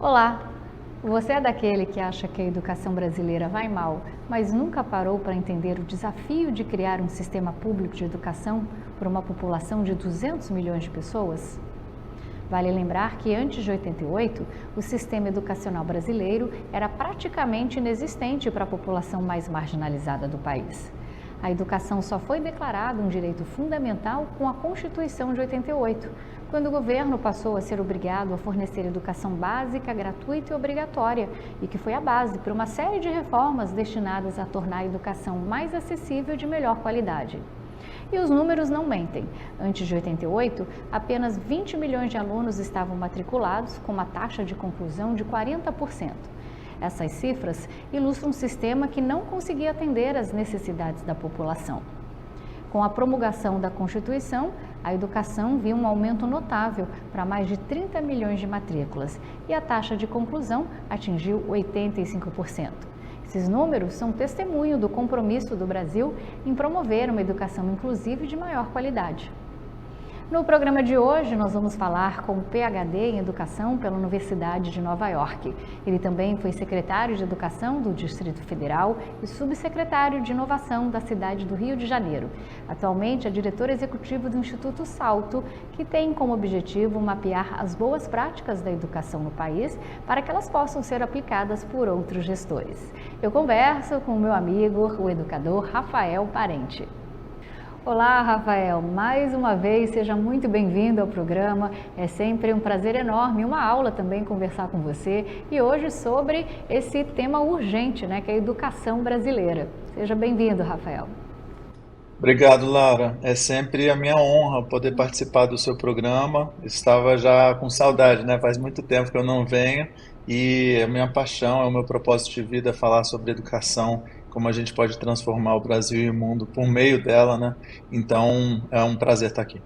Olá! Você é daquele que acha que a educação brasileira vai mal, mas nunca parou para entender o desafio de criar um sistema público de educação para uma população de 200 milhões de pessoas? Vale lembrar que antes de 88, o sistema educacional brasileiro era praticamente inexistente para a população mais marginalizada do país. A educação só foi declarada um direito fundamental com a Constituição de 88, quando o governo passou a ser obrigado a fornecer educação básica, gratuita e obrigatória, e que foi a base para uma série de reformas destinadas a tornar a educação mais acessível e de melhor qualidade. E os números não mentem. Antes de 88, apenas 20 milhões de alunos estavam matriculados, com uma taxa de conclusão de 40%. Essas cifras ilustram um sistema que não conseguia atender às necessidades da população. Com a promulgação da Constituição, a educação viu um aumento notável para mais de 30 milhões de matrículas e a taxa de conclusão atingiu 85%. Esses números são testemunho do compromisso do Brasil em promover uma educação inclusiva e de maior qualidade. No programa de hoje, nós vamos falar com o PhD em Educação pela Universidade de Nova York. Ele também foi secretário de Educação do Distrito Federal e subsecretário de Inovação da cidade do Rio de Janeiro. Atualmente é diretor executivo do Instituto Salto, que tem como objetivo mapear as boas práticas da educação no país para que elas possam ser aplicadas por outros gestores. Eu converso com o meu amigo, o educador Rafael Parente. Olá, Rafael, mais uma vez seja muito bem-vindo ao programa. É sempre um prazer enorme, uma aula também conversar com você e hoje sobre esse tema urgente, que é a educação brasileira. Seja bem-vindo, Rafael. Obrigado, Laura. É sempre a minha honra poder participar do seu programa. Estava já com saudade, Faz muito tempo que eu não venho e a minha paixão, é o meu propósito de vida falar sobre educação, como a gente pode transformar o Brasil e o mundo por meio dela, Então, é um prazer estar aqui.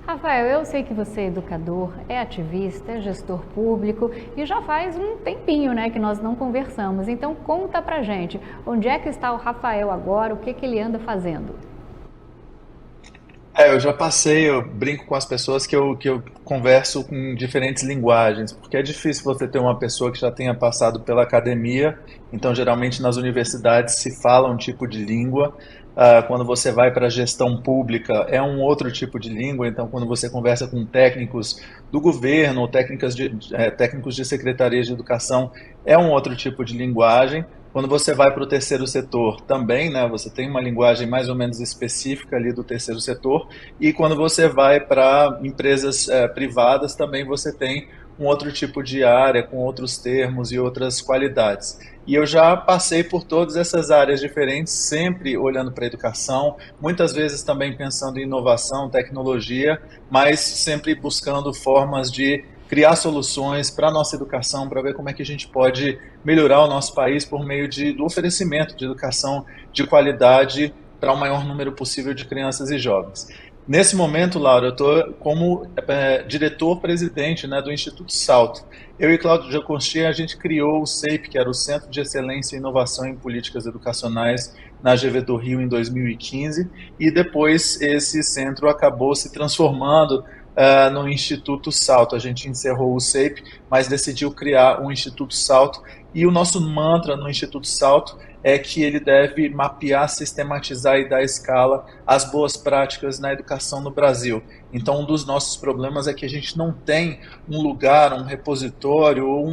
Rafael, eu sei que você é educador, é ativista, é gestor público e já faz um tempinho, que nós não conversamos. Então, conta pra gente, onde é que está o Rafael agora, o que ele anda fazendo? Eu já passei, eu brinco com as pessoas que eu converso com diferentes linguagens, porque é difícil você ter uma pessoa que já tenha passado pela academia, então geralmente nas universidades se fala um tipo de língua, quando você vai para a gestão pública é um outro tipo de língua, então quando você conversa com técnicos do governo ou técnicos de secretarias de educação é um outro tipo de linguagem. Quando você vai para o terceiro setor também, você tem uma linguagem mais ou menos específica ali do terceiro setor, e quando você vai para empresas privadas também você tem um outro tipo de área, com outros termos e outras qualidades. E eu já passei por todas essas áreas diferentes, sempre olhando para a educação, muitas vezes também pensando em inovação, tecnologia, mas sempre buscando formas de criar soluções para a nossa educação, para ver como é que a gente pode melhorar o nosso país por meio do oferecimento de educação de qualidade para o maior número possível de crianças e jovens. Nesse momento, Laura, eu estou como diretor-presidente do Instituto Salto. Eu e Cláudio Giaconchi, a gente criou o CEIP, que era o Centro de Excelência e Inovação em Políticas Educacionais na GV do Rio em 2015, e depois esse centro acabou se transformando no Instituto Salto. A gente encerrou o CEIP, mas decidiu criar um Instituto Salto, e o nosso mantra no Instituto Salto é que ele deve mapear, sistematizar e dar escala às boas práticas na educação no Brasil. Então, um dos nossos problemas é que a gente não tem um lugar, um repositório ou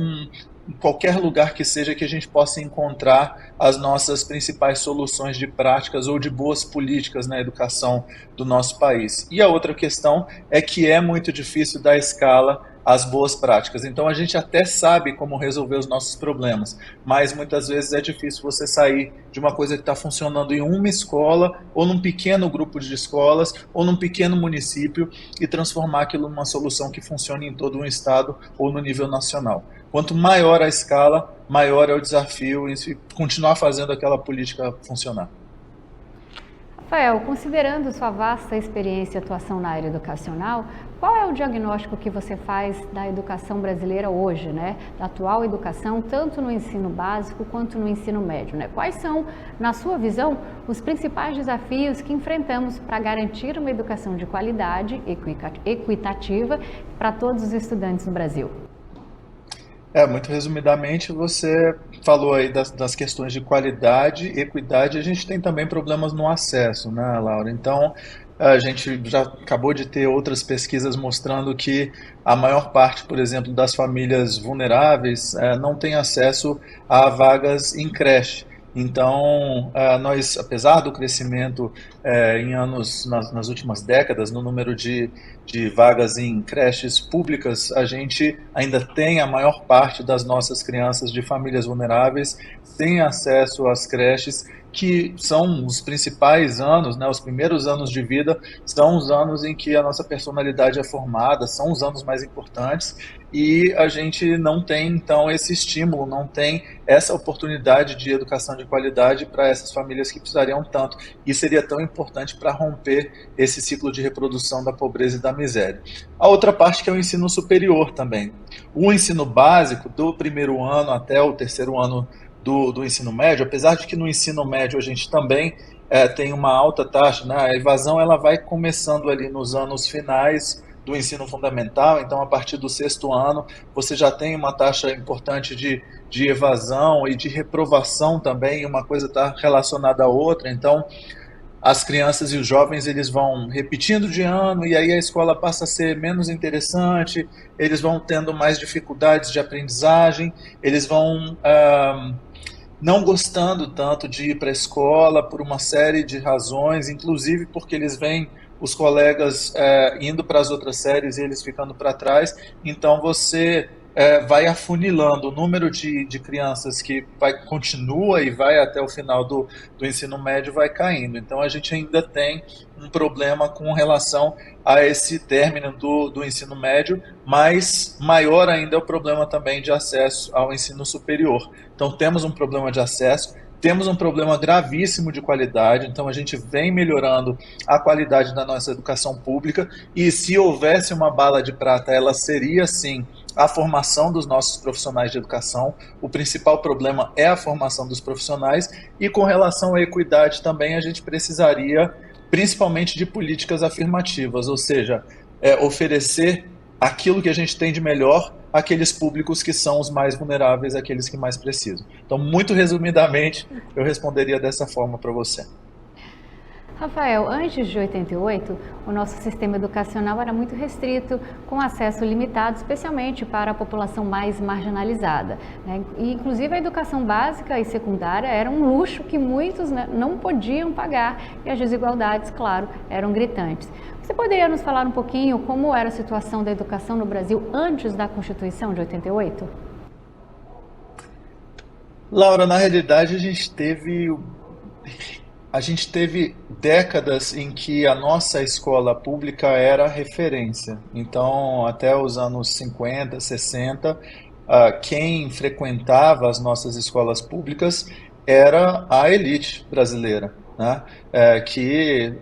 qualquer lugar que seja que a gente possa encontrar as nossas principais soluções de práticas ou de boas políticas na educação do nosso país. E a outra questão é que é muito difícil dar escala às boas práticas. Então a gente até sabe como resolver os nossos problemas, mas muitas vezes é difícil você sair de uma coisa que está funcionando em uma escola ou num pequeno grupo de escolas ou num pequeno município e transformar aquilo numa solução que funcione em todo um estado ou no nível nacional. Quanto maior a escala, maior é o desafio em continuar fazendo aquela política funcionar. Rafael, considerando sua vasta experiência e atuação na área educacional, qual é o diagnóstico que você faz da educação brasileira hoje, da atual educação, tanto no ensino básico quanto no ensino médio, Quais são, na sua visão, os principais desafios que enfrentamos para garantir uma educação de qualidade, equitativa, para todos os estudantes no Brasil? Muito resumidamente, você falou aí das questões de qualidade, equidade, a gente tem também problemas no acesso, né, Laura? Então, a gente já acabou de ter outras pesquisas mostrando que a maior parte, por exemplo, das famílias vulneráveis não tem acesso a vagas em creche. Então, nós, apesar do crescimento em anos, nas últimas décadas, no número de vagas em creches públicas, a gente ainda tem a maior parte das nossas crianças de famílias vulneráveis sem acesso às creches, que são os principais anos, né, os primeiros anos de vida, são os anos em que a nossa personalidade é formada, são os anos mais importantes, e a gente não tem, então, esse estímulo, não tem essa oportunidade de educação de qualidade para essas famílias que precisariam tanto. E seria tão importante para romper esse ciclo de reprodução da pobreza e da miséria. A outra parte que é o ensino superior também. O ensino básico, do primeiro ano até o terceiro ano do ensino médio, apesar de que no ensino médio a gente também tem uma alta taxa, né? A evasão ela vai começando ali nos anos finais do ensino fundamental, então a partir do sexto ano você já tem uma taxa importante de evasão e de reprovação também, uma coisa está relacionada à outra, então as crianças e os jovens eles vão repetindo de ano e aí a escola passa a ser menos interessante, eles vão tendo mais dificuldades de aprendizagem, eles vão não gostando tanto de ir para a escola por uma série de razões, inclusive porque eles veem os colegas indo para as outras séries e eles ficando para trás, então você vai afunilando o número de crianças que continua e vai até o final do ensino médio vai caindo. Então a gente ainda tem um problema com relação a esse término do ensino médio, mas maior ainda é o problema também de acesso ao ensino superior. Então temos um problema de acesso, temos um problema gravíssimo de qualidade, então a gente vem melhorando a qualidade da nossa educação pública e se houvesse uma bala de prata, ela seria sim a formação dos nossos profissionais de educação. O principal problema é a formação dos profissionais e com relação à equidade também a gente precisaria principalmente de políticas afirmativas, ou seja, oferecer aquilo que a gente tem de melhor àqueles públicos que são os mais vulneráveis, aqueles que mais precisam. Então, muito resumidamente, eu responderia dessa forma para você. Rafael, antes de 88, o nosso sistema educacional era muito restrito, com acesso limitado, especialmente para a população mais marginalizada, né? E, inclusive, a educação básica e secundária era um luxo que muitos, né, não podiam pagar e as desigualdades, claro, eram gritantes. Você poderia nos falar um pouquinho como era a situação da educação no Brasil antes da Constituição de 88? Laura, na realidade, a gente teve décadas em que a nossa escola pública era referência. Então, até os anos 50, 60, quem frequentava as nossas escolas públicas era a elite brasileira, né? Que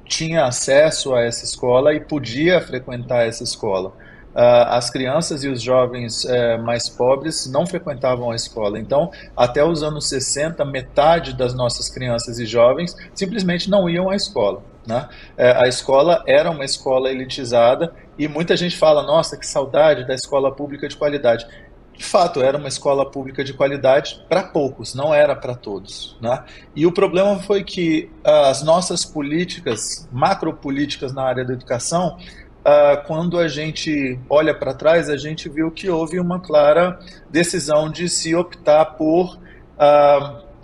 tinha acesso a essa escola e podia frequentar essa escola. As crianças e os jovens mais pobres não frequentavam a escola. Então, até os anos 60, metade das nossas crianças e jovens simplesmente não iam à escola, né? A escola era uma escola elitizada e muita gente fala, nossa, que saudade da escola pública de qualidade. De fato, era uma escola pública de qualidade para poucos, não era para todos, né? E o problema foi que as nossas políticas, macropolíticas na área da educação, quando a gente olha para trás, a gente viu que houve uma clara decisão de se optar por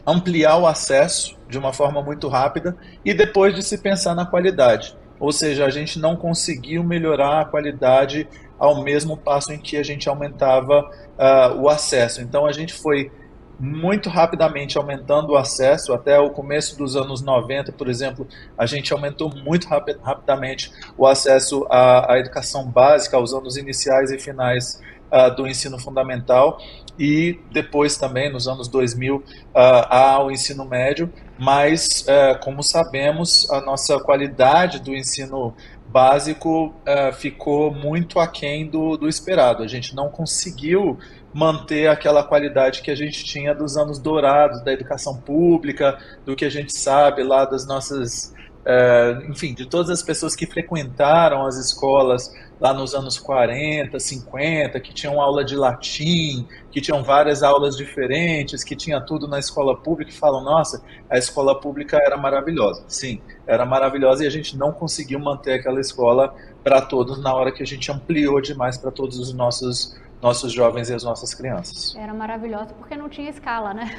ampliar o acesso de uma forma muito rápida e depois de se pensar na qualidade. Ou seja, a gente não conseguiu melhorar a qualidade ao mesmo passo em que a gente aumentava o acesso. Então a gente foi muito rapidamente aumentando o acesso, até o começo dos anos 90, por exemplo, a gente aumentou muito rapidamente o acesso à educação básica, aos anos iniciais e finais do ensino fundamental, e depois também, nos anos 2000, ao ensino médio, mas, como sabemos, a nossa qualidade do ensino básico ficou muito aquém do esperado. A gente não conseguiu manter aquela qualidade que a gente tinha dos anos dourados da educação pública, do que a gente sabe lá das nossas, enfim, de todas as pessoas que frequentaram as escolas lá nos anos 40, 50, que tinham aula de latim, que tinham várias aulas diferentes, que tinha tudo na escola pública, e falam, nossa, a escola pública era maravilhosa. Sim, era maravilhosa e a gente não conseguiu manter aquela escola para todos na hora que a gente ampliou demais para todos os nossos jovens e as nossas crianças. Era maravilhosa porque não tinha escala, né?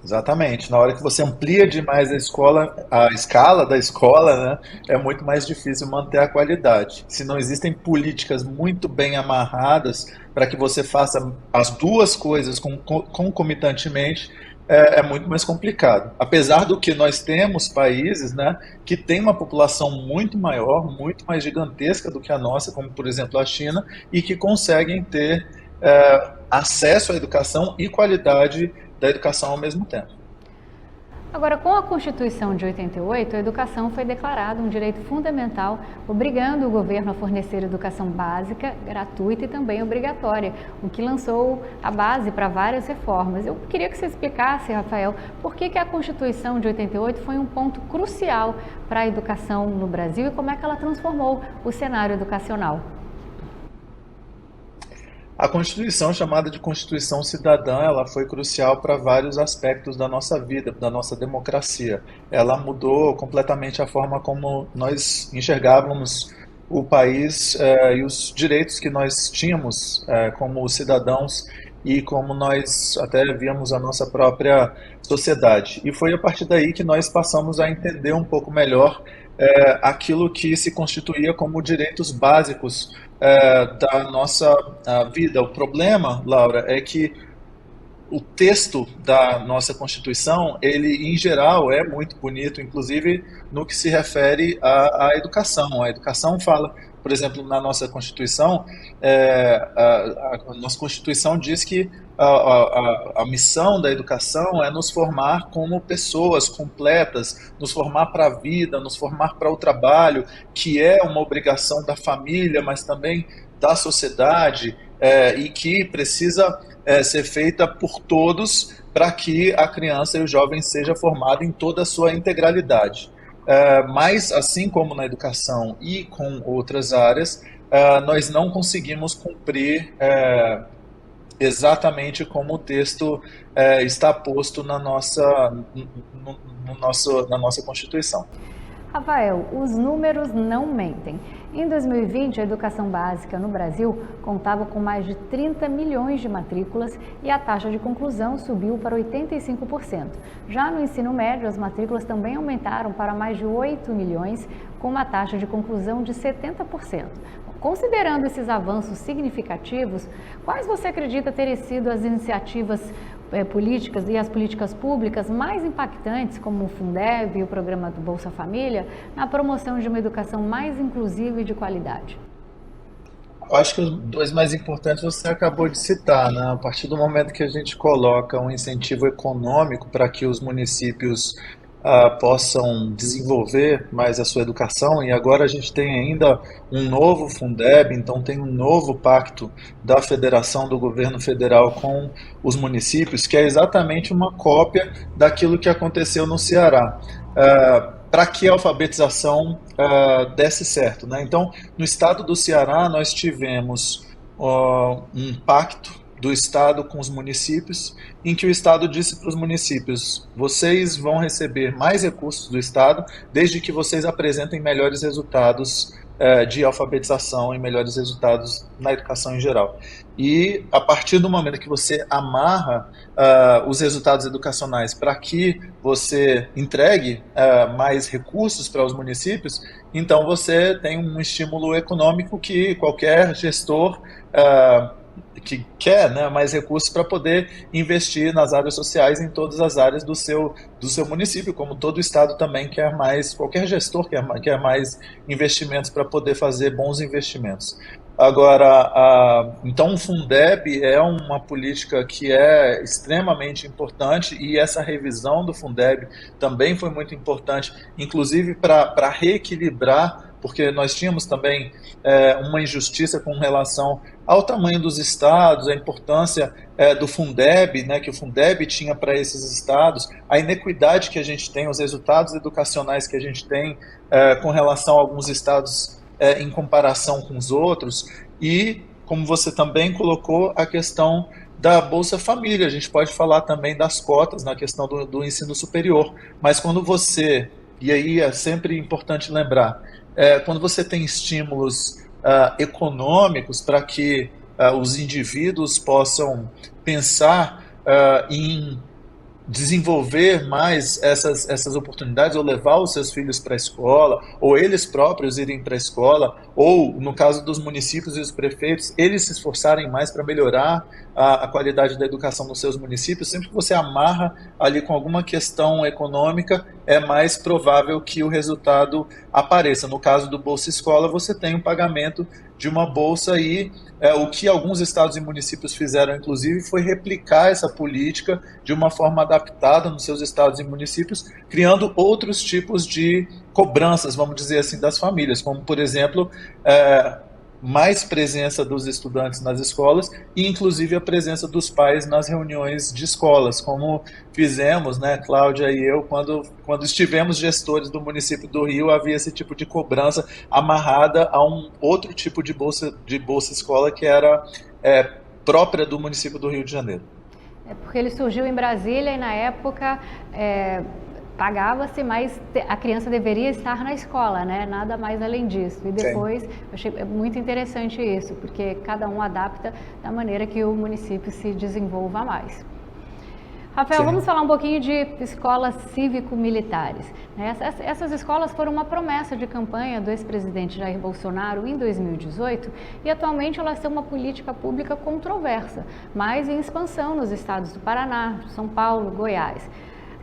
Exatamente. Na hora que você amplia demais a escala da escola, né, é muito mais difícil manter a qualidade. Se não existem políticas muito bem amarradas para que você faça as duas coisas concomitantemente, é muito mais complicado. Apesar do que nós temos países, né, que têm uma população muito maior, muito mais gigantesca do que a nossa, como por exemplo a China, e que conseguem ter acesso à educação e qualidade da educação ao mesmo tempo. Agora, com a Constituição de 88, a educação foi declarada um direito fundamental, obrigando o governo a fornecer educação básica, gratuita e também obrigatória, o que lançou a base para várias reformas. Eu queria que você explicasse, Rafael, por que a Constituição de 88 foi um ponto crucial para a educação no Brasil e como é que ela transformou o cenário educacional. A Constituição, chamada de Constituição Cidadã, ela foi crucial para vários aspectos da nossa vida, da nossa democracia. Ela mudou completamente a forma como nós enxergávamos o país e os direitos que nós tínhamos como cidadãos e como nós até víamos a nossa própria sociedade. E foi a partir daí que nós passamos a entender um pouco melhor aquilo que se constituía como direitos básicos da nossa vida. O problema, Laura, é que o texto da nossa Constituição, ele em geral é muito bonito, inclusive no que se refere à educação. A educação fala, por exemplo, na nossa Constituição, a nossa Constituição diz que a missão da educação é nos formar como pessoas completas, nos formar para a vida, nos formar para o trabalho, que é uma obrigação da família, mas também da sociedade, e que precisa ser feita por todos para que a criança e o jovem seja formado em toda a sua integralidade. Mas, assim como na educação e com outras áreas, nós não conseguimos cumprir exatamente como o texto está posto na nossa Constituição. Rafael, os números não mentem. Em 2020, a educação básica no Brasil contava com mais de 30 milhões de matrículas e a taxa de conclusão subiu para 85%. Já no ensino médio, as matrículas também aumentaram para mais de 8 milhões, com uma taxa de conclusão de 70%. Considerando esses avanços significativos, quais você acredita terem sido as iniciativas políticas e as políticas públicas mais impactantes, como o Fundeb e o programa do Bolsa Família, na promoção de uma educação mais inclusiva e de qualidade? Eu acho que os dois mais importantes você acabou de citar, né? A partir do momento que a gente coloca um incentivo econômico para que os municípios possam desenvolver mais a sua educação, e agora a gente tem ainda um novo Fundeb, então tem um novo pacto da federação, do governo federal com os municípios, que é exatamente uma cópia daquilo que aconteceu no Ceará. Para que a alfabetização desse certo, né? Então, no estado do Ceará, nós tivemos um pacto do estado com os municípios, em que o estado disse para os municípios: vocês vão receber mais recursos do estado, desde que vocês apresentem melhores resultados de alfabetização e melhores resultados na educação em geral. E a partir do momento que você amarra os resultados educacionais para que você entregue mais recursos para os municípios, então você tem um estímulo econômico que qualquer gestor que quer, né, mais recursos para poder investir nas áreas sociais em todas as áreas do seu município, como todo estado também quer mais, qualquer gestor quer mais investimentos para poder fazer bons investimentos. Agora, então o Fundeb é uma política que é extremamente importante, e essa revisão do Fundeb também foi muito importante, inclusive para reequilibrar, porque nós tínhamos também uma injustiça com relação ao tamanho dos estados, a importância do Fundeb, né, que o Fundeb tinha para esses estados, a inequidade que a gente tem, os resultados educacionais que a gente tem com relação a alguns estados em comparação com os outros, e, como você também colocou, a questão da Bolsa Família. A gente pode falar também das cotas na questão do ensino superior, mas quando você, e aí é sempre importante lembrar, quando você tem estímulos econômicos para que os indivíduos possam pensar em desenvolver mais essas oportunidades, ou levar os seus filhos para a escola, ou eles próprios irem para a escola, ou, no caso dos municípios e dos prefeitos, eles se esforçarem mais para melhorar a qualidade da educação nos seus municípios. Sempre que você amarra ali com alguma questão econômica, é mais provável que o resultado apareça. No caso do Bolsa Escola, você tem um pagamento de uma bolsa, e o que alguns estados e municípios fizeram, inclusive, foi replicar essa política de uma forma adaptada nos seus estados e municípios, criando outros tipos de cobranças, vamos dizer assim, das famílias, como, por exemplo, mais presença dos estudantes nas escolas, e inclusive a presença dos pais nas reuniões de escolas, como fizemos, né, Cláudia e eu, quando estivemos gestores do município do Rio. Havia esse tipo de cobrança amarrada a um outro tipo de bolsa escola, que era própria do município do Rio de Janeiro. É porque ele surgiu em Brasília e, na época, pagava-se, mas a criança deveria estar na escola, né? Nada mais além disso. E depois, eu achei muito interessante isso, porque cada um adapta da maneira que o município se desenvolva mais. Rafael, vamos falar um pouquinho de escolas cívico-militares. Essas escolas foram uma promessa de campanha do ex-presidente Jair Bolsonaro em 2018, e atualmente elas são uma política pública controversa, mas em expansão nos estados do Paraná, São Paulo, Goiás.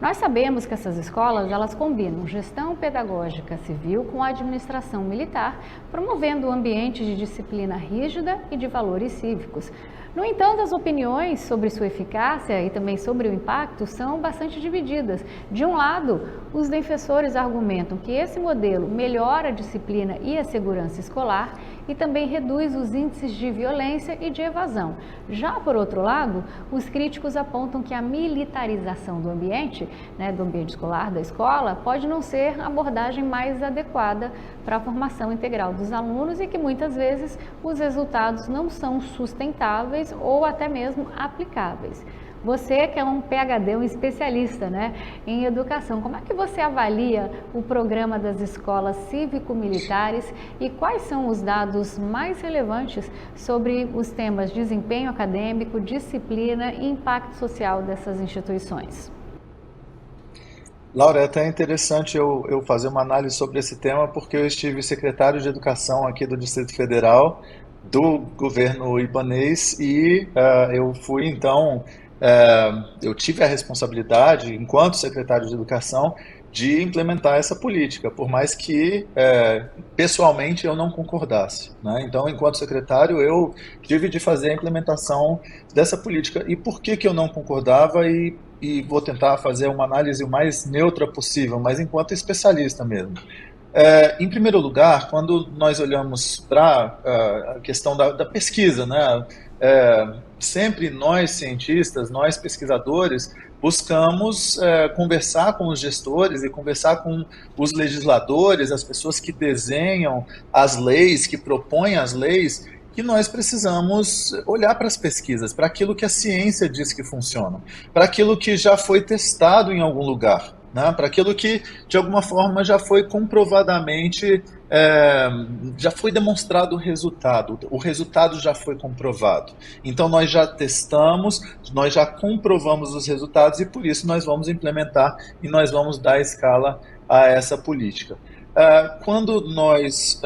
Nós sabemos que essas escolas, elas combinam gestão pedagógica civil com a administração militar, promovendo um ambiente de disciplina rígida e de valores cívicos. No entanto, as opiniões sobre sua eficácia e também sobre o impacto são bastante divididas. De um lado, os defensores argumentam que esse modelo melhora a disciplina e a segurança escolar e também reduz os índices de violência e de evasão. Já por outro lado, os críticos apontam que a militarização do ambiente escolar, da escola, pode não ser a abordagem mais adequada para a formação integral dos alunos, e que muitas vezes os resultados não são sustentáveis ou até mesmo aplicáveis. Você que é um PhD, um especialista, em educação, como é que você avalia o programa das escolas cívico-militares e quais são os dados mais relevantes sobre os temas desempenho acadêmico, disciplina e impacto social dessas instituições? Laura, é até interessante eu fazer uma análise sobre esse tema, porque eu estive secretário de Educação aqui do Distrito Federal, do governo ibanês, e eu fui, então, eu tive a responsabilidade, enquanto secretário de Educação, de implementar essa política, por mais que pessoalmente eu não concordasse, né? Então, enquanto secretário, eu tive de fazer a implementação dessa política. E por que eu não concordava? E vou tentar fazer uma análise o mais neutra possível, mas enquanto especialista mesmo. Em primeiro lugar, quando nós olhamos para a questão da pesquisa, né? Sempre nós cientistas, nós pesquisadores, buscamos conversar com os gestores e conversar com os legisladores, as pessoas que desenham as leis, que propõem as leis, que nós precisamos olhar para as pesquisas, para aquilo que a ciência diz que funciona, para aquilo que já foi testado em algum lugar, né? Para aquilo que, de alguma forma, já foi comprovadamente, já foi demonstrado o resultado já foi comprovado. Então, nós já testamos, nós já comprovamos os resultados, e por isso nós vamos implementar e nós vamos dar escala a essa política. Quando nós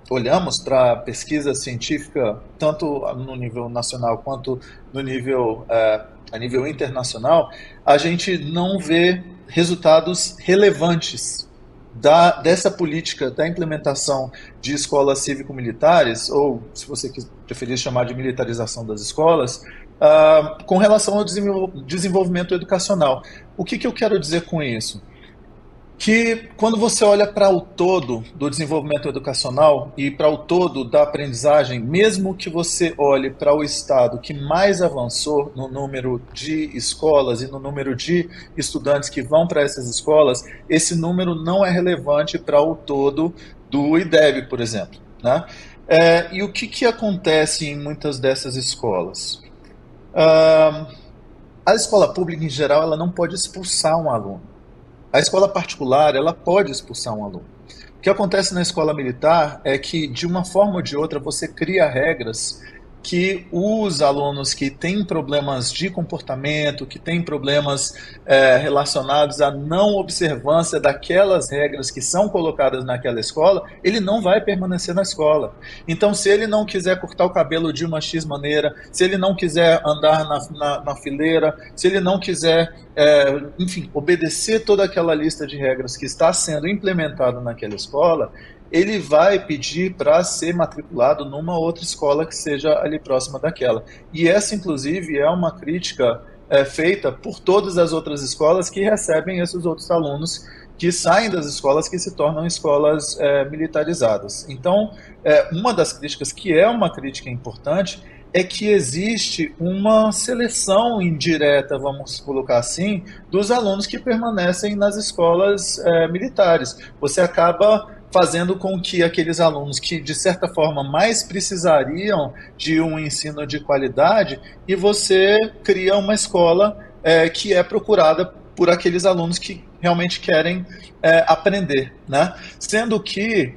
olhamos para a pesquisa científica, tanto no nível nacional quanto no nível, a nível internacional, a gente não vê resultados relevantes dessa política, da implementação de escolas cívico-militares, ou, se você preferir chamar de militarização das escolas, com relação ao desenvolvimento educacional. O que eu quero dizer com isso? Que quando você olha para o todo do desenvolvimento educacional e para o todo da aprendizagem, mesmo que você olhe para o estado que mais avançou no número de escolas e no número de estudantes que vão para essas escolas, esse número não é relevante para o todo do IDEB, por exemplo, né? E o que acontece em muitas dessas escolas? Ah, a escola pública, em geral, ela não pode expulsar um aluno. A escola particular, ela pode expulsar um aluno. O que acontece na escola militar é que, de uma forma ou de outra, você cria regras que os alunos que têm problemas de comportamento, que têm problemas relacionados à não observância daquelas regras que são colocadas naquela escola, ele não vai permanecer na escola. Então, se ele não quiser cortar o cabelo de uma X maneira, se ele não quiser andar na fileira, se ele não quiser, enfim, obedecer toda aquela lista de regras que está sendo implementada naquela escola, ele vai pedir para ser matriculado numa outra escola que seja ali próxima daquela. E essa, inclusive, é uma crítica feita por todas as outras escolas que recebem esses outros alunos que saem das escolas que se tornam escolas militarizadas. Então, uma das críticas, que é uma crítica importante, é que existe uma seleção indireta, vamos colocar assim, dos alunos que permanecem nas escolas militares. Você acaba fazendo com que aqueles alunos que, de certa forma, mais precisariam de um ensino de qualidade, e você cria uma escola que é procurada por aqueles alunos que realmente querem aprender, né? Sendo que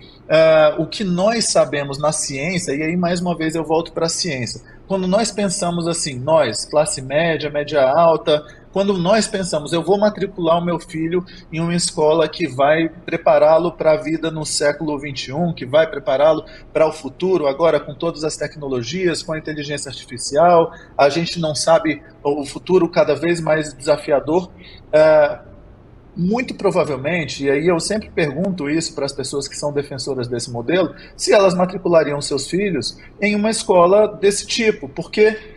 o que nós sabemos na ciência, e aí mais uma vez eu volto para a ciência, quando nós pensamos assim, nós, classe média, média alta, quando nós pensamos, eu vou matricular o meu filho em uma escola que vai prepará-lo para a vida no século XXI, que vai prepará-lo para o futuro, agora com todas as tecnologias, com a inteligência artificial, a gente não sabe o futuro cada vez mais desafiador, muito provavelmente, e aí eu sempre pergunto isso para as pessoas que são defensoras desse modelo, se elas matriculariam seus filhos em uma escola desse tipo, porque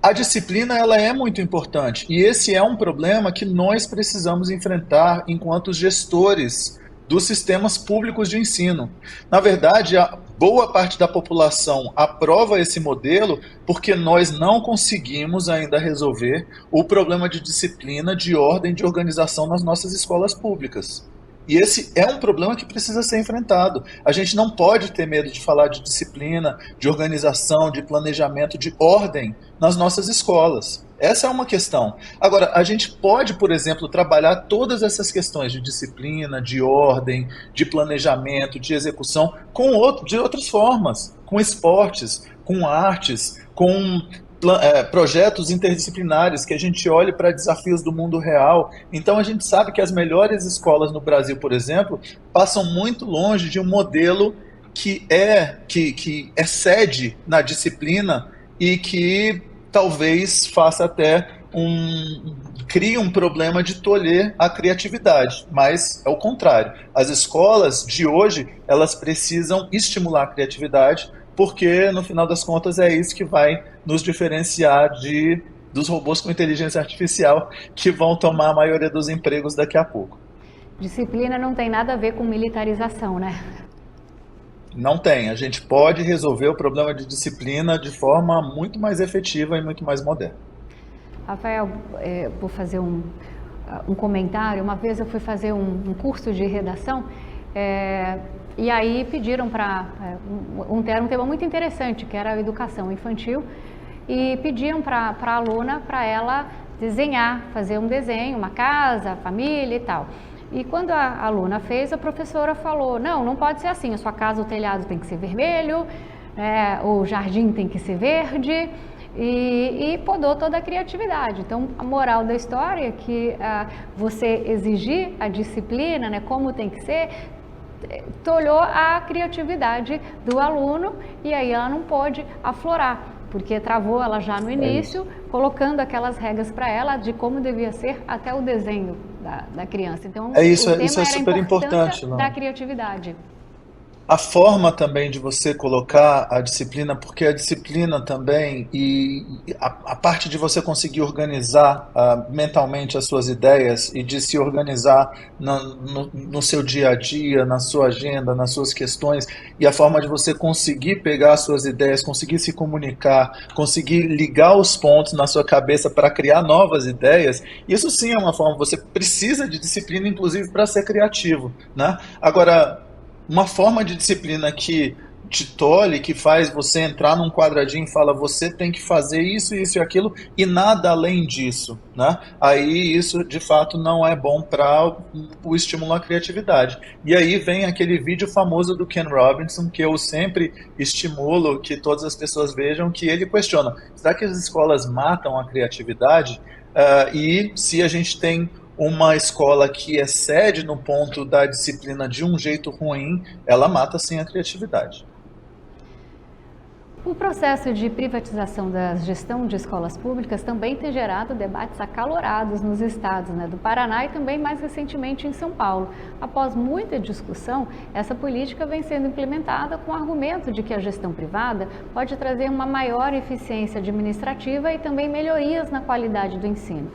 a disciplina ela é muito importante, e esse é um problema que nós precisamos enfrentar enquanto gestores dos sistemas públicos de ensino. Na verdade, a boa parte da população aprova esse modelo porque nós não conseguimos ainda resolver o problema de disciplina, de ordem, de organização nas nossas escolas públicas. E esse é um problema que precisa ser enfrentado. A gente não pode ter medo de falar de disciplina, de organização, de planejamento, de ordem nas nossas escolas. Essa é uma questão. Agora, a gente pode, por exemplo, trabalhar todas essas questões de disciplina, de ordem, de planejamento, de execução, de outras formas, com esportes, com artes, com projetos interdisciplinares, que a gente olhe para desafios do mundo real. Então a gente sabe que as melhores escolas no Brasil, por exemplo, passam muito longe de um modelo que excede na disciplina e que talvez faça até crie um problema de tolher a criatividade, mas é o contrário. As escolas de hoje, elas precisam estimular a criatividade, porque no final das contas é isso que vai nos diferenciar dos robôs com inteligência artificial que vão tomar a maioria dos empregos daqui a pouco. Disciplina não tem nada a ver com militarização, né? Não tem. A gente pode resolver o problema de disciplina de forma muito mais efetiva e muito mais moderna. Rafael, vou fazer um comentário. Uma vez eu fui fazer um curso de redação e aí pediram para um tema muito interessante, que era a educação infantil, e pediam para a aluna, para ela desenhar, fazer um desenho, uma casa, família e tal. E quando a aluna fez, a professora falou, não pode ser assim, a sua casa, o telhado tem que ser vermelho, o jardim tem que ser verde, e podou toda a criatividade. Então, a moral da história é que você exigir a disciplina, né, como tem que ser, tolhou a criatividade do aluno, e aí ela não pôde aflorar, porque travou ela já no início, colocando aquelas regras para ela de como devia ser até o desenho da criança. Então, isso é super importante, da criatividade. A forma também de você colocar a disciplina, porque a disciplina também e a parte de você conseguir organizar mentalmente as suas ideias e de se organizar no seu dia a dia, na sua agenda, nas suas questões, e a forma de você conseguir pegar as suas ideias, conseguir se comunicar, conseguir ligar os pontos na sua cabeça para criar novas ideias, isso sim é uma forma, você precisa de disciplina, inclusive, para ser criativo, né? Agora, uma forma de disciplina que te tolhe, que faz você entrar num quadradinho e fala, você tem que fazer isso, isso e aquilo, e nada além disso, né? Aí isso de fato não é bom para o estímulo à criatividade. E aí vem aquele vídeo famoso do Ken Robinson, que eu sempre estimulo que todas as pessoas vejam, que ele questiona, será que as escolas matam a criatividade? E se a gente tem uma escola que excede no ponto da disciplina de um jeito ruim, ela mata sim a criatividade. O processo de privatização da gestão de escolas públicas também tem gerado debates acalorados nos estados, do Paraná e também mais recentemente em São Paulo. Após muita discussão, essa política vem sendo implementada com o argumento de que a gestão privada pode trazer uma maior eficiência administrativa e também melhorias na qualidade do ensino.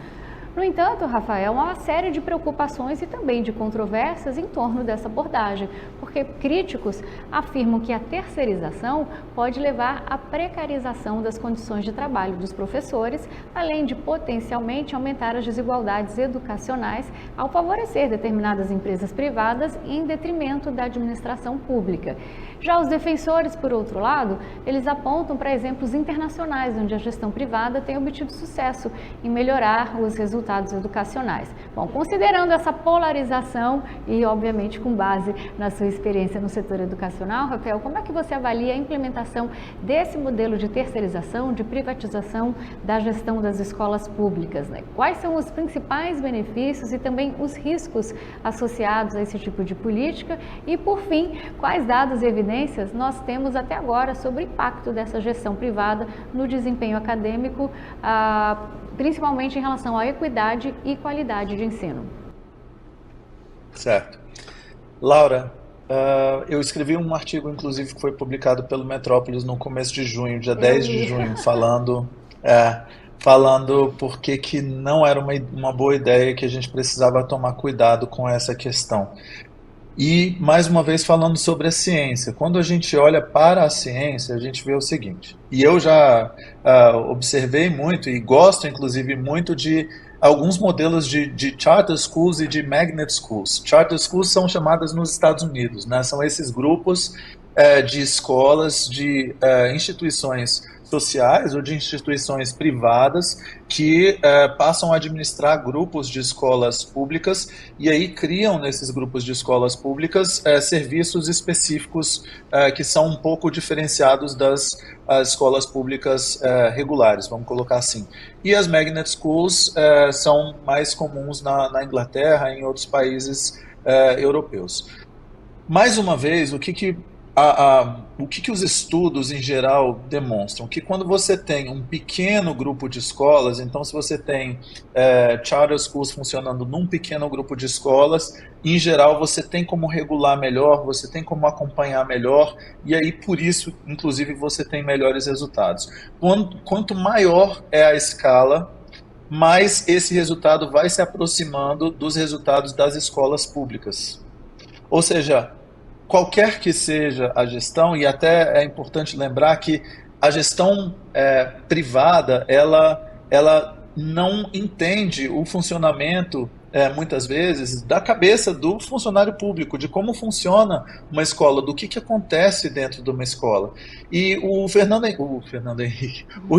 No entanto, Rafael, há uma série de preocupações e também de controvérsias em torno dessa abordagem, porque críticos afirmam que a terceirização pode levar à precarização das condições de trabalho dos professores, além de potencialmente aumentar as desigualdades educacionais ao favorecer determinadas empresas privadas em detrimento da administração pública. Já os defensores, por outro lado, eles apontam para exemplos internacionais onde a gestão privada tem obtido sucesso em melhorar os resultados educacionais. Bom, considerando essa polarização e, obviamente, com base na sua experiência no setor educacional, Rafael, como é que você avalia a implementação desse modelo de terceirização, de privatização da gestão das escolas públicas, Quais são os principais benefícios e também os riscos associados a esse tipo de política? E, por fim, quais dados e evidências nós temos até agora sobre o impacto dessa gestão privada no desempenho acadêmico, principalmente em relação à equidade e qualidade de ensino? Certo. Laura, eu escrevi um artigo, inclusive, que foi publicado pelo Metrópolis no começo de junho, dia 10 de junho, falando por que não era uma boa ideia, que a gente precisava tomar cuidado com essa questão. E, mais uma vez, falando sobre a ciência. Quando a gente olha para a ciência, a gente vê o seguinte. E eu já observei muito e gosto, inclusive, muito de alguns modelos de charter schools e de magnet schools. Charter schools são chamadas nos Estados Unidos, né? São esses grupos de escolas, de instituições sociais ou de instituições privadas que passam a administrar grupos de escolas públicas e aí criam nesses grupos de escolas públicas serviços específicos que são um pouco diferenciados das escolas públicas regulares, vamos colocar assim. E as magnet schools são mais comuns na Inglaterra e em outros países europeus. Mais uma vez, o que os estudos em geral demonstram? Que quando você tem um pequeno grupo de escolas, então se você tem charter schools funcionando num pequeno grupo de escolas, em geral você tem como regular melhor, você tem como acompanhar melhor, e aí por isso, inclusive, você tem melhores resultados. Quanto maior é a escala, mais esse resultado vai se aproximando dos resultados das escolas públicas. Ou seja, qualquer que seja a gestão, e até é importante lembrar que a gestão privada, ela não entende o funcionamento, muitas vezes, da cabeça do funcionário público, de como funciona uma escola, do que acontece dentro de uma escola. E o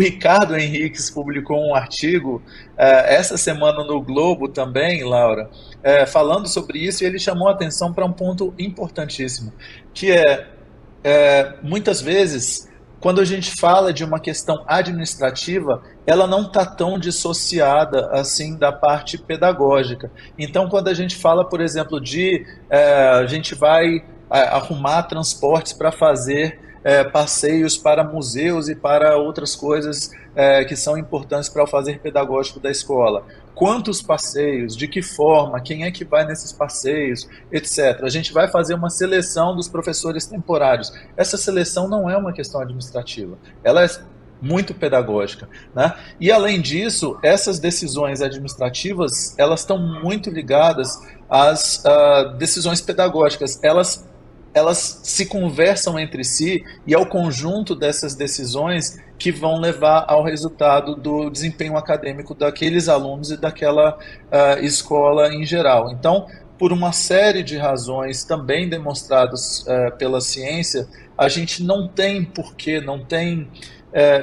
Ricardo Henriques publicou um artigo essa semana no Globo também, Laura, falando sobre isso, e ele chamou a atenção para um ponto importantíssimo, que muitas vezes, quando a gente fala de uma questão administrativa, ela não está tão dissociada assim da parte pedagógica. Então, quando a gente fala, por exemplo, a gente vai arrumar transportes para fazer passeios para museus e para outras coisas que são importantes para o fazer pedagógico da escola. Quantos passeios, de que forma, quem é que vai nesses passeios, etc. A gente vai fazer uma seleção dos professores temporários. Essa seleção não é uma questão administrativa, ela é muito pedagógica, né? E além disso, essas decisões administrativas, elas estão muito ligadas às decisões pedagógicas. Elas se conversam entre si e é o conjunto dessas decisões que vão levar ao resultado do desempenho acadêmico daqueles alunos e daquela escola em geral. Então, por uma série de razões também demonstradas pela ciência, a gente não tem porquê, não tem.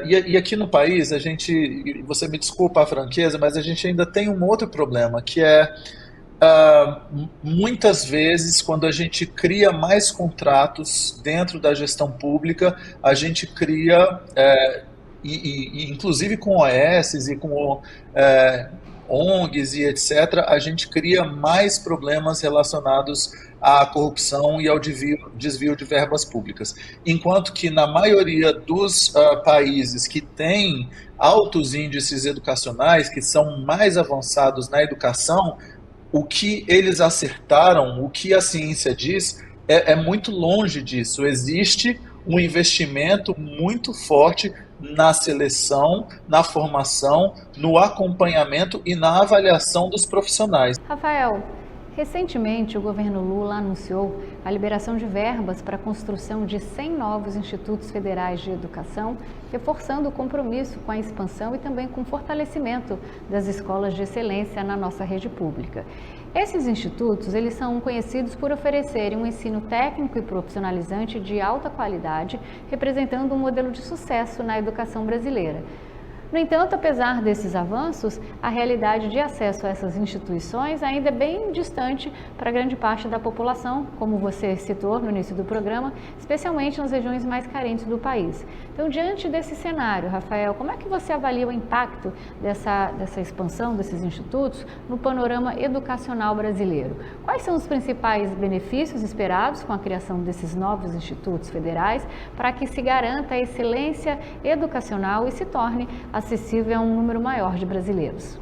E aqui no país, a gente, você me desculpa a franqueza, mas a gente ainda tem um outro problema, que é muitas vezes, quando a gente cria mais contratos dentro da gestão pública, a gente cria, inclusive com OS e com ONGs e etc., a gente cria mais problemas relacionados à corrupção e ao desvio de verbas públicas. Enquanto que na maioria dos países que têm altos índices educacionais, que são mais avançados na educação, o que eles acertaram, o que a ciência diz, é muito longe disso. Existe um investimento muito forte na seleção, na formação, no acompanhamento e na avaliação dos profissionais. Rafael, recentemente o governo Lula anunciou a liberação de verbas para a construção de 100 novos institutos federais de educação, reforçando o compromisso com a expansão e também com o fortalecimento das escolas de excelência na nossa rede pública. Esses institutos, eles são conhecidos por oferecerem um ensino técnico e profissionalizante de alta qualidade, representando um modelo de sucesso na educação brasileira. No entanto, apesar desses avanços, a realidade de acesso a essas instituições ainda é bem distante para grande parte da população, como você citou no início do programa, especialmente nas regiões mais carentes do país. Então, diante desse cenário, Rafael, como é que você avalia o impacto dessa expansão desses institutos no panorama educacional brasileiro? Quais são os principais benefícios esperados com a criação desses novos institutos federais para que se garanta a excelência educacional e se torne acessível a um número maior de brasileiros?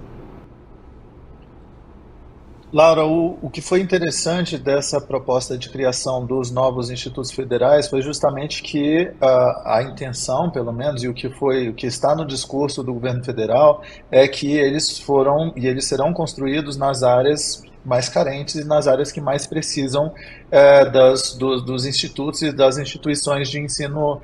Laura, o que foi interessante dessa proposta de criação dos novos institutos federais foi justamente que a intenção, pelo menos, e o que está no discurso do governo federal é que eles foram e eles serão construídos nas áreas mais carentes e nas áreas que mais precisam dos institutos e das instituições de ensino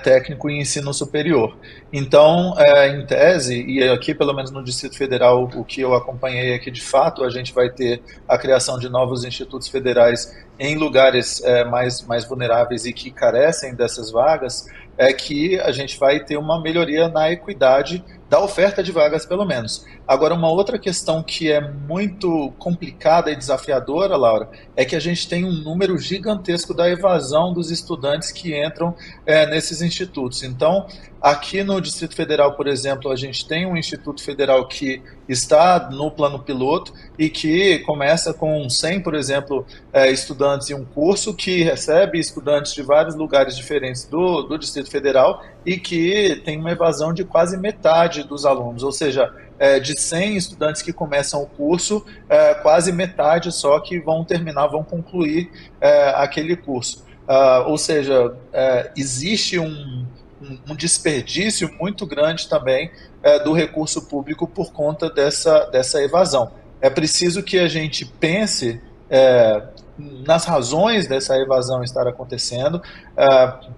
técnico e ensino superior. Então, em tese, e aqui pelo menos no Distrito Federal, o que eu acompanhei é que de fato a gente vai ter a criação de novos institutos federais em lugares mais vulneráveis e que carecem dessas vagas, é que a gente vai ter uma melhoria na equidade da oferta de vagas, pelo menos. Agora, uma outra questão que é muito complicada e desafiadora, Laura, é que a gente tem um número gigantesco da evasão dos estudantes que entram nesses institutos. Então, aqui no Distrito Federal, por exemplo, a gente tem um instituto federal que está no plano piloto e que começa com 100, por exemplo, estudantes em um curso, que recebe estudantes de vários lugares diferentes do Distrito Federal e que tem uma evasão de quase metade dos alunos, ou seja, de 100 estudantes que começam o curso, quase metade só que vão concluir aquele curso. Ou seja, existe um desperdício muito grande também do recurso público por conta dessa evasão. É preciso que a gente pense nas razões dessa evasão estar acontecendo,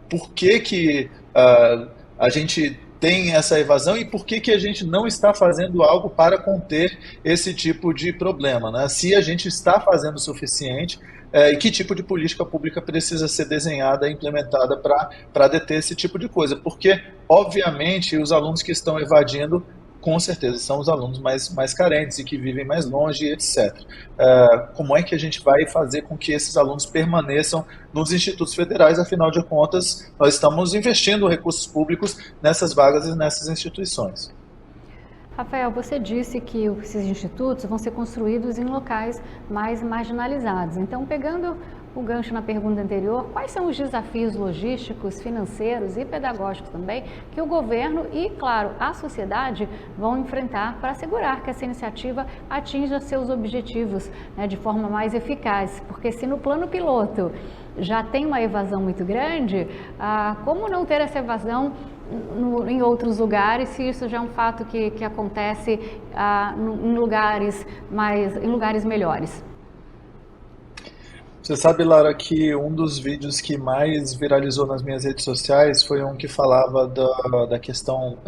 por que a gente tem essa evasão e por que a gente não está fazendo algo para conter esse tipo de problema, né? Se a gente está fazendo o suficiente, e que tipo de política pública precisa ser desenhada e implementada para deter esse tipo de coisa, porque, obviamente, os alunos que estão evadindo, com certeza, são os alunos mais carentes e que vivem mais longe, etc. Como é que a gente vai fazer com que esses alunos permaneçam nos institutos federais? Afinal de contas, nós estamos investindo recursos públicos nessas vagas e nessas instituições. Rafael, você disse que esses institutos vão ser construídos em locais mais marginalizados. Então, pegando o gancho na pergunta anterior, quais são os desafios logísticos, financeiros e pedagógicos também que o governo e, claro, a sociedade vão enfrentar para assegurar que essa iniciativa atinja seus objetivos, né, de forma mais eficaz? Porque se no plano piloto já tem uma evasão muito grande, como não ter essa evasão em outros lugares, se isso já é um fato que acontece em lugares melhores? Você sabe, Lara, que um dos vídeos que mais viralizou nas minhas redes sociais foi um que falava da questão,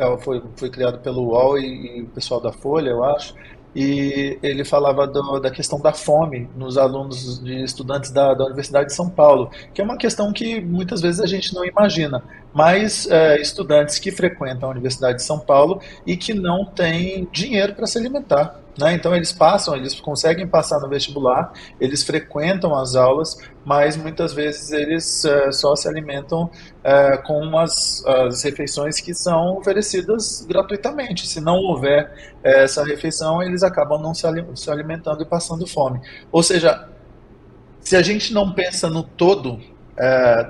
foi criado pelo UOL e o pessoal da Folha, eu acho, e ele falava da questão da fome nos alunos de estudantes da Universidade de São Paulo, que é uma questão que muitas vezes a gente não imagina, mas estudantes que frequentam a Universidade de São Paulo e que não têm dinheiro para se alimentar. Né? Então eles conseguem passar no vestibular, eles frequentam as aulas, mas muitas vezes eles só se alimentam com as refeições que são oferecidas gratuitamente. Se não houver essa refeição, eles acabam não se alimentando e passando fome. Ou seja, se a gente não pensa no todo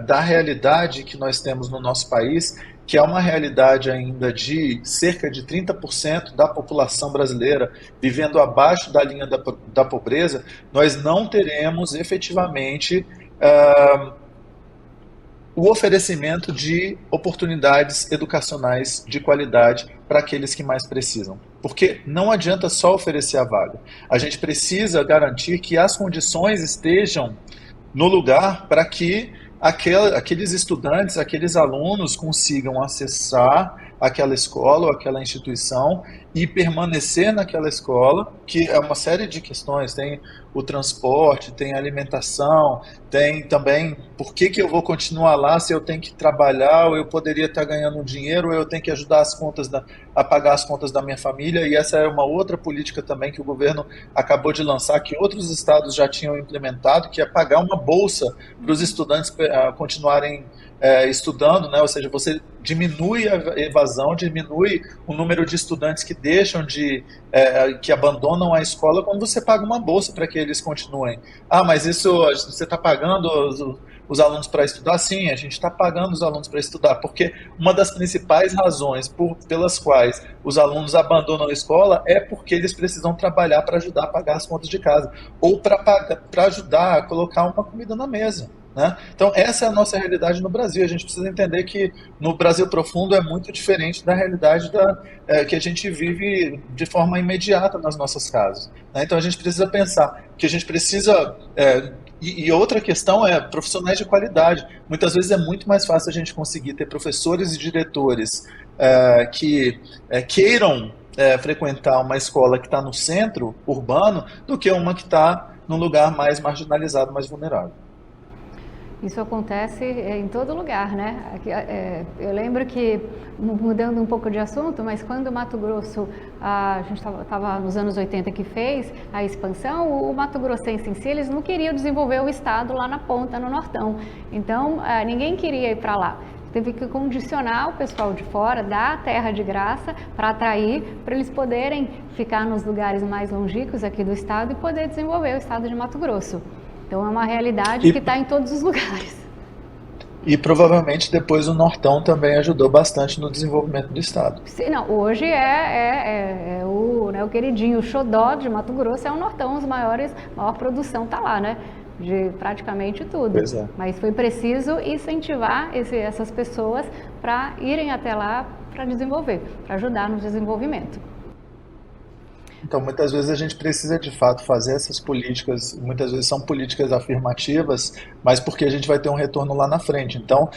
da realidade que nós temos no nosso país, que é uma realidade ainda de cerca de 30% da população brasileira vivendo abaixo da linha da pobreza, nós não teremos efetivamente o oferecimento de oportunidades educacionais de qualidade para aqueles que mais precisam. Porque não adianta só oferecer a vaga. A gente precisa garantir que as condições estejam no lugar para que aqueles estudantes, aqueles alunos consigam acessar aquela escola ou aquela instituição e permanecer naquela escola, que é uma série de questões, tem o transporte, tem a alimentação, tem também por que eu vou continuar lá se eu tenho que trabalhar, ou eu poderia estar ganhando dinheiro, ou eu tenho que ajudar a pagar as contas da minha família, e essa é uma outra política também que o governo acabou de lançar, que outros estados já tinham implementado, que é pagar uma bolsa para os estudantes continuarem estudando, né? Ou seja, você diminui a evasão, diminui o número de estudantes que que abandonam a escola quando você paga uma bolsa para que eles continuem. Ah, mas isso você está pagando os alunos para estudar? Sim, a gente está pagando os alunos para estudar, porque uma das principais razões pelas quais os alunos abandonam a escola é porque eles precisam trabalhar para ajudar a pagar as contas de casa, ou para ajudar a colocar uma comida na mesa. Né? Então, essa é a nossa realidade no Brasil. A gente precisa entender que no Brasil profundo é muito diferente da realidade que a gente vive de forma imediata nas nossas casas. Né? Então, a gente precisa pensar que a gente precisa. E outra questão é profissionais de qualidade. Muitas vezes é muito mais fácil a gente conseguir ter professores e diretores que queiram frequentar uma escola que está no centro urbano do que uma que está num lugar mais marginalizado, mais vulnerável. Isso acontece em todo lugar, né? Eu lembro que, mudando um pouco de assunto, mas quando o Mato Grosso, a gente estava nos anos 80 que fez a expansão, o Mato Grossense em si, eles não queriam desenvolver o estado lá na ponta, no Nortão. Então, ninguém queria ir para lá. Teve que condicionar o pessoal de fora, dar a terra de graça para atrair, para eles poderem ficar nos lugares mais longínquos aqui do estado e poder desenvolver o estado de Mato Grosso. Então é uma realidade que está em todos os lugares. E provavelmente depois o Nortão também ajudou bastante no desenvolvimento do estado. Sim, não, hoje o queridinho, o xodó de Mato Grosso é o Nortão, maior produção está lá, né? De praticamente tudo. Pois é. Mas foi preciso incentivar essas pessoas para irem até lá para desenvolver, para ajudar no desenvolvimento. Então, muitas vezes a gente precisa de fato fazer essas políticas, muitas vezes são políticas afirmativas, mas porque a gente vai ter um retorno lá na frente. Então,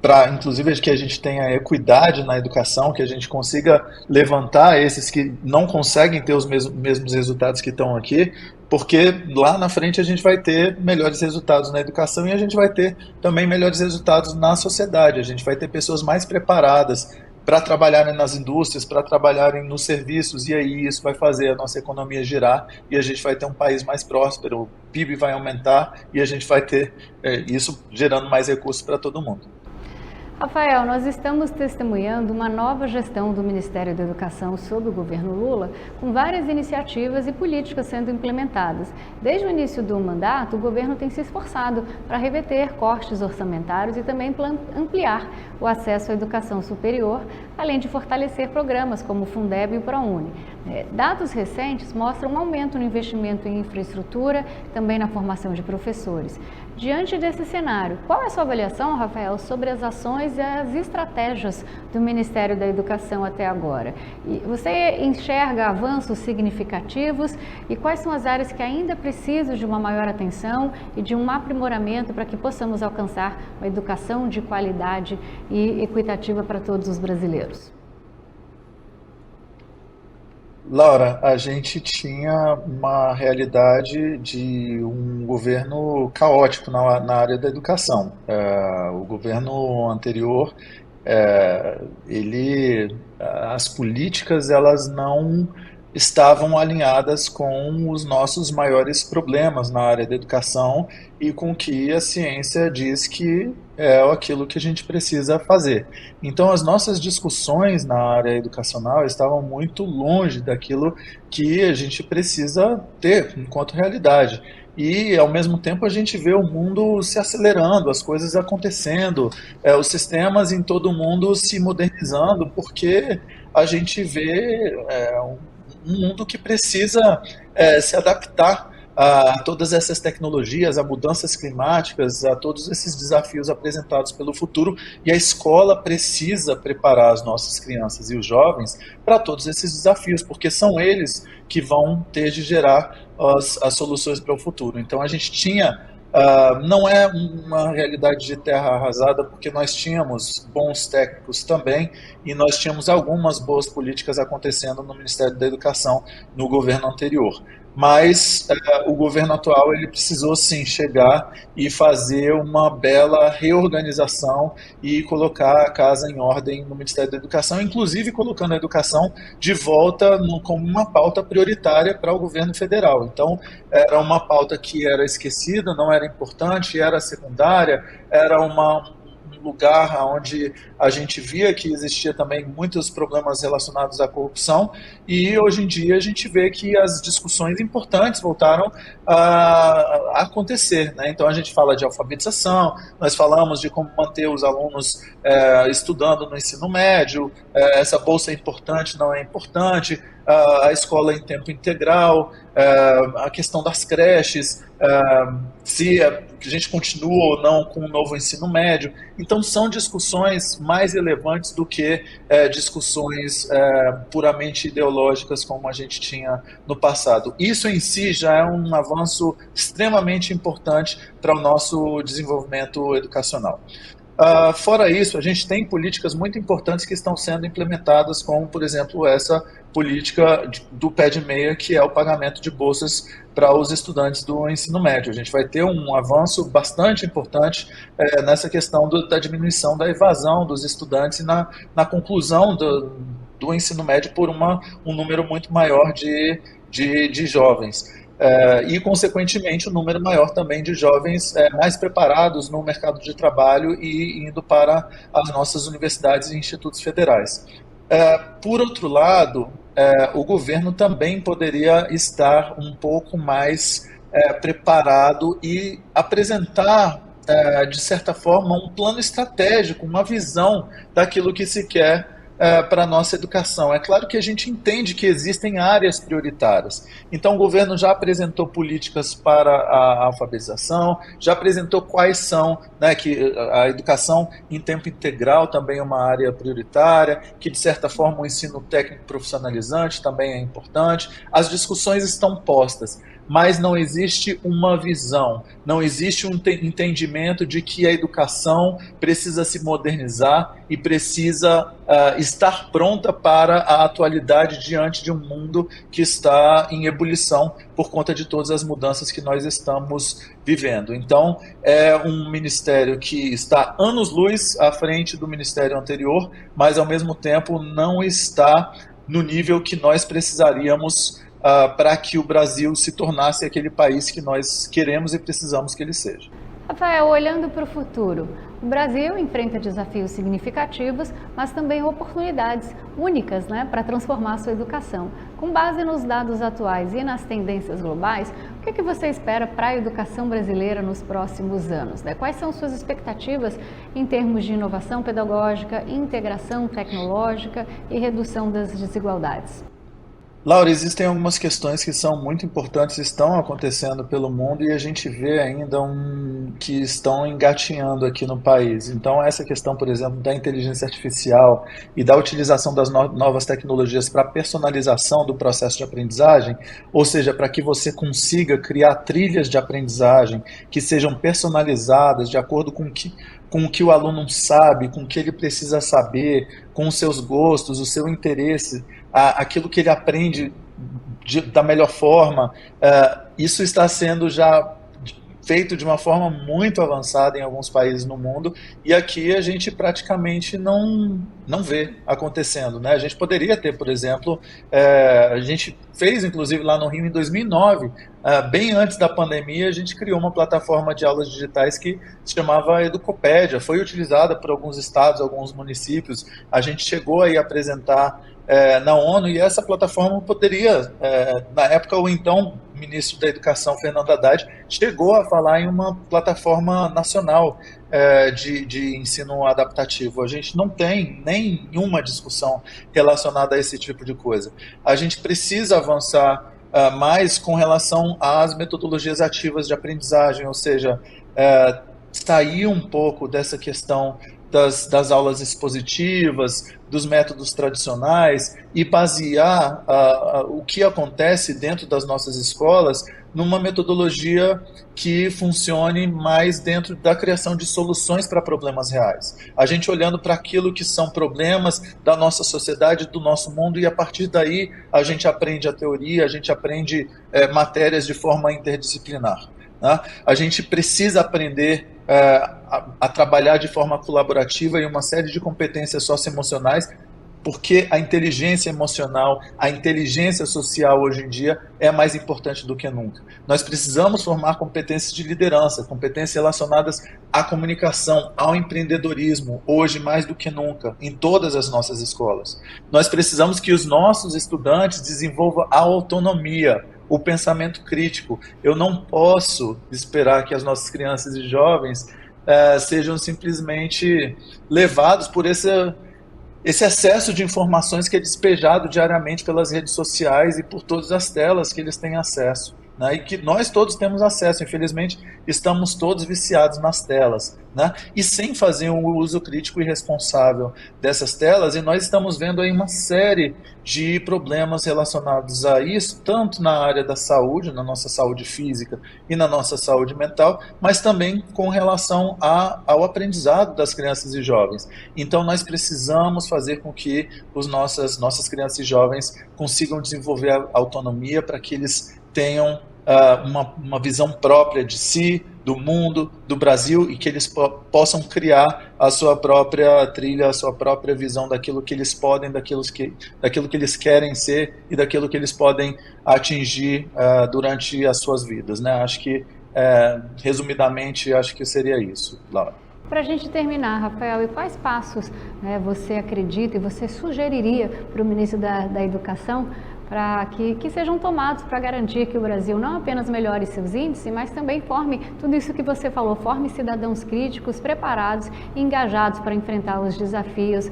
para inclusive que a gente tenha equidade na educação, que a gente consiga levantar esses que não conseguem ter os mesmos resultados que estão aqui, porque lá na frente a gente vai ter melhores resultados na educação e a gente vai ter também melhores resultados na sociedade, a gente vai ter pessoas mais preparadas para trabalharem nas indústrias, para trabalharem nos serviços, e aí isso vai fazer a nossa economia girar e a gente vai ter um país mais próspero, o PIB vai aumentar e a gente vai ter isso gerando mais recursos para todo mundo. Rafael, nós estamos testemunhando uma nova gestão do Ministério da Educação sob o governo Lula, com várias iniciativas e políticas sendo implementadas. Desde o início do mandato, o governo tem se esforçado para reverter cortes orçamentários e também ampliar o acesso à educação superior, além de fortalecer programas como o Fundeb e o ProUni. Dados recentes mostram um aumento no investimento em infraestrutura, também na formação de professores. Diante desse cenário, qual é a sua avaliação, Rafael, sobre as ações e as estratégias do Ministério da Educação até agora? E você enxerga avanços significativos e quais são as áreas que ainda precisam de uma maior atenção e de um aprimoramento para que possamos alcançar uma educação de qualidade e equitativa para todos os brasileiros? Laura, a gente tinha uma realidade de um governo caótico na área da educação. O governo anterior, as políticas, elas não estavam alinhadas com os nossos maiores problemas na área da educação e com o que a ciência diz que é aquilo que a gente precisa fazer. Então, as nossas discussões na área educacional estavam muito longe daquilo que a gente precisa ter enquanto realidade. E, ao mesmo tempo, a gente vê o mundo se acelerando, as coisas acontecendo, os sistemas em todo o mundo se modernizando, porque a gente vê um mundo que precisa se adaptar a todas essas tecnologias, a mudanças climáticas, a todos esses desafios apresentados pelo futuro, e a escola precisa preparar as nossas crianças e os jovens para todos esses desafios, porque são eles que vão ter de gerar as soluções para o futuro. Então a gente tinha, não é uma realidade de terra arrasada, porque nós tínhamos bons técnicos também, e nós tínhamos algumas boas políticas acontecendo no Ministério da Educação no governo anterior. Mas o governo atual ele precisou sim chegar e fazer uma bela reorganização e colocar a casa em ordem no Ministério da Educação, inclusive colocando a educação de volta como uma pauta prioritária para o governo federal. Então, era uma pauta que era esquecida, não era importante, era secundária, era um lugar onde a gente via que existia também muitos problemas relacionados à corrupção, e hoje em dia a gente vê que as discussões importantes voltaram a acontecer, né? Então a gente fala de alfabetização, nós falamos de como manter os alunos estudando no ensino médio, essa bolsa é importante, não é importante, a escola em tempo integral, a questão das creches, se a gente continua ou não com o novo ensino médio. Então são discussões mais relevantes do que discussões puramente ideológicas como a gente tinha no passado. Isso em si já é um avanço extremamente importante para o nosso desenvolvimento educacional. Fora isso, a gente tem políticas muito importantes que estão sendo implementadas, como, por exemplo, essa política do pé de meia, que é o pagamento de bolsas para os estudantes do ensino médio. A gente vai ter um avanço bastante importante nessa questão da diminuição da evasão dos estudantes e na conclusão do ensino médio por um número muito maior de jovens. E, consequentemente, um número maior também de jovens mais preparados no mercado de trabalho e indo para as nossas universidades e institutos federais. Por outro lado, o governo também poderia estar um pouco mais preparado e apresentar, de certa forma, um plano estratégico, uma visão daquilo que se quer para a nossa educação. É claro que a gente entende que existem áreas prioritárias. Então, o governo já apresentou políticas para a alfabetização, já apresentou quais são, né, que a educação em tempo integral também é uma área prioritária, que, de certa forma, o ensino técnico profissionalizante também é importante. As discussões estão postas, mas não existe uma visão, não existe um entendimento de que a educação precisa se modernizar e precisa estar pronta para a atualidade diante de um mundo que está em ebulição por conta de todas as mudanças que nós estamos vivendo. Então, é um ministério que está anos-luz à frente do ministério anterior, mas, ao mesmo tempo, não está no nível que nós precisaríamos para que o Brasil se tornasse aquele país que nós queremos e precisamos que ele seja. Rafael, olhando para o futuro, o Brasil enfrenta desafios significativos, mas também oportunidades únicas, né, para transformar a sua educação. Com base nos dados atuais e nas tendências globais, o que você espera para a educação brasileira nos próximos anos, né? Quais são suas expectativas em termos de inovação pedagógica, integração tecnológica e redução das desigualdades? Laura, existem algumas questões que são muito importantes, estão acontecendo pelo mundo e a gente vê ainda que estão engatinhando aqui no país. Então, essa questão, por exemplo, da inteligência artificial e da utilização das novas tecnologias para a personalização do processo de aprendizagem, ou seja, para que você consiga criar trilhas de aprendizagem que sejam personalizadas de acordo com com o que o aluno sabe, com o que ele precisa saber, com os seus gostos, o seu interesse, aquilo que ele aprende da melhor forma. Isso está sendo já feito de uma forma muito avançada em alguns países no mundo, e aqui a gente praticamente não vê acontecendo, né? A gente poderia ter, por exemplo, a gente fez inclusive lá no Rio em 2009, bem antes da pandemia, a gente criou uma plataforma de aulas digitais que se chamava Educopédia, foi utilizada por alguns estados, alguns municípios, a gente chegou aí a apresentar na ONU, e essa plataforma poderia, na época, o então ministro da Educação, Fernando Haddad, chegou a falar em uma plataforma nacional de ensino adaptativo. A gente não tem nenhuma discussão relacionada a esse tipo de coisa. A gente precisa avançar mais com relação às metodologias ativas de aprendizagem, ou seja, sair um pouco dessa questão das aulas expositivas, dos métodos tradicionais, e basear o que acontece dentro das nossas escolas numa metodologia que funcione mais dentro da criação de soluções para problemas reais. A gente olhando para aquilo que são problemas da nossa sociedade, do nosso mundo, e a partir daí a gente aprende a teoria, a gente aprende matérias de forma interdisciplinar. Né? A gente precisa aprender a trabalhar de forma colaborativa e uma série de competências socioemocionais, porque a inteligência emocional, a inteligência social hoje em dia é mais importante do que nunca. Nós precisamos formar competências de liderança, competências relacionadas à comunicação, ao empreendedorismo, hoje mais do que nunca, em todas as nossas escolas. Nós precisamos que os nossos estudantes desenvolvam a autonomia, o pensamento crítico. Eu não posso esperar que as nossas crianças e jovens sejam simplesmente levados por esse excesso de informações que é despejado diariamente pelas redes sociais e por todas as telas que eles têm acesso, né? E que nós todos temos acesso. Infelizmente, estamos todos viciados nas telas, né? E sem fazer um uso crítico e responsável dessas telas, e nós estamos vendo aí uma série de problemas relacionados a isso, tanto na área da saúde, na nossa saúde física e na nossa saúde mental, mas também com relação ao aprendizado das crianças e jovens. Então nós precisamos fazer com que nossas crianças e jovens consigam desenvolver a autonomia para que eles tenham uma visão própria de si, do mundo, do Brasil, e que eles possam criar a sua própria trilha, a sua própria visão daquilo que eles podem, daquilo que eles querem ser e daquilo que eles podem atingir durante as suas vidas, né? Acho que, resumidamente, acho que seria isso, Laura. Para a gente terminar, Rafael, e quais passos, né, você acredita e você sugeriria para o ministro da Educação para que sejam tomados para garantir que o Brasil não apenas melhore seus índices, mas também forme tudo isso que você falou, forme cidadãos críticos, preparados e engajados para enfrentar os desafios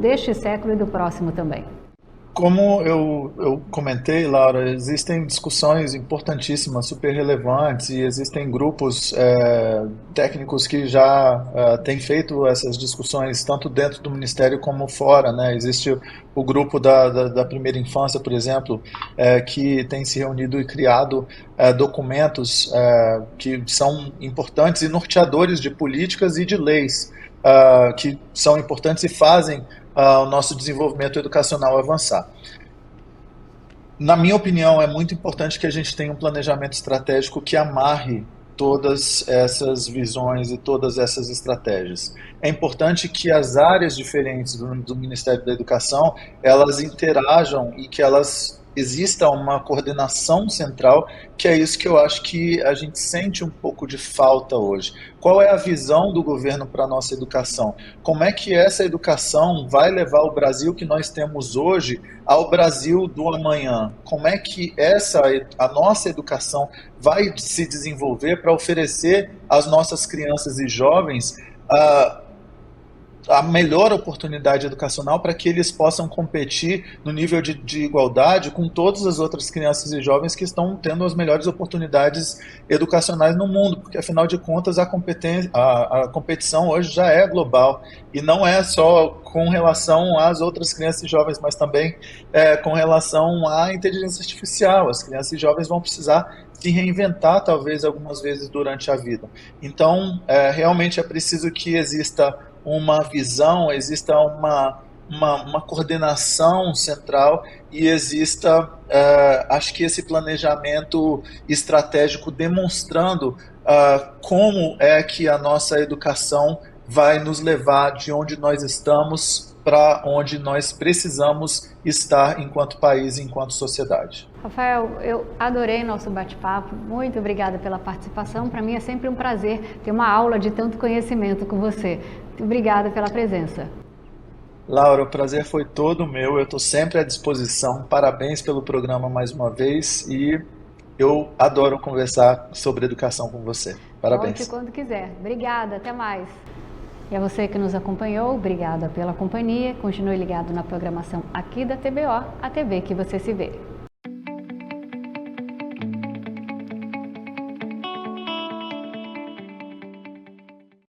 deste século e do próximo também? Como eu comentei, Laura, existem discussões importantíssimas, super relevantes, e existem grupos técnicos que já têm feito essas discussões, tanto dentro do Ministério como fora, né? Existe o grupo da primeira infância, por exemplo, que tem se reunido e criado documentos que são importantes e norteadores de políticas e de leis que são importantes e fazem o nosso desenvolvimento educacional avançar. Na minha opinião, é muito importante que a gente tenha um planejamento estratégico que amarre todas essas visões e todas essas estratégias. É importante que as áreas diferentes do Ministério da Educação, elas interajam e que exista uma coordenação central, que é isso que eu acho que a gente sente um pouco de falta hoje. Qual é a visão do governo para a nossa educação? Como é que essa educação vai levar o Brasil que nós temos hoje ao Brasil do amanhã? Como é que a nossa educação vai se desenvolver para oferecer às nossas crianças e jovens a melhor oportunidade educacional para que eles possam competir no nível de igualdade com todas as outras crianças e jovens que estão tendo as melhores oportunidades educacionais no mundo, porque afinal de contas a competição hoje já é global e não é só com relação às outras crianças e jovens, mas também com relação à inteligência artificial. As crianças e jovens vão precisar se reinventar talvez algumas vezes durante a vida. Então, realmente é preciso que exista uma visão, exista uma coordenação central e exista, acho que esse planejamento estratégico demonstrando como é que a nossa educação vai nos levar de onde nós estamos para onde nós precisamos estar enquanto país, enquanto sociedade. Rafael, eu adorei nosso bate-papo, muito obrigada pela participação, para mim é sempre um prazer ter uma aula de tanto conhecimento com você. Muito obrigada pela presença. Laura, o prazer foi todo meu, eu estou sempre à disposição, parabéns pelo programa mais uma vez e eu adoro conversar sobre educação com você. Parabéns. Volte quando quiser. Obrigada, até mais. E a você que nos acompanhou, obrigada pela companhia. Continue ligado na programação aqui da TBO, a TV que você se vê.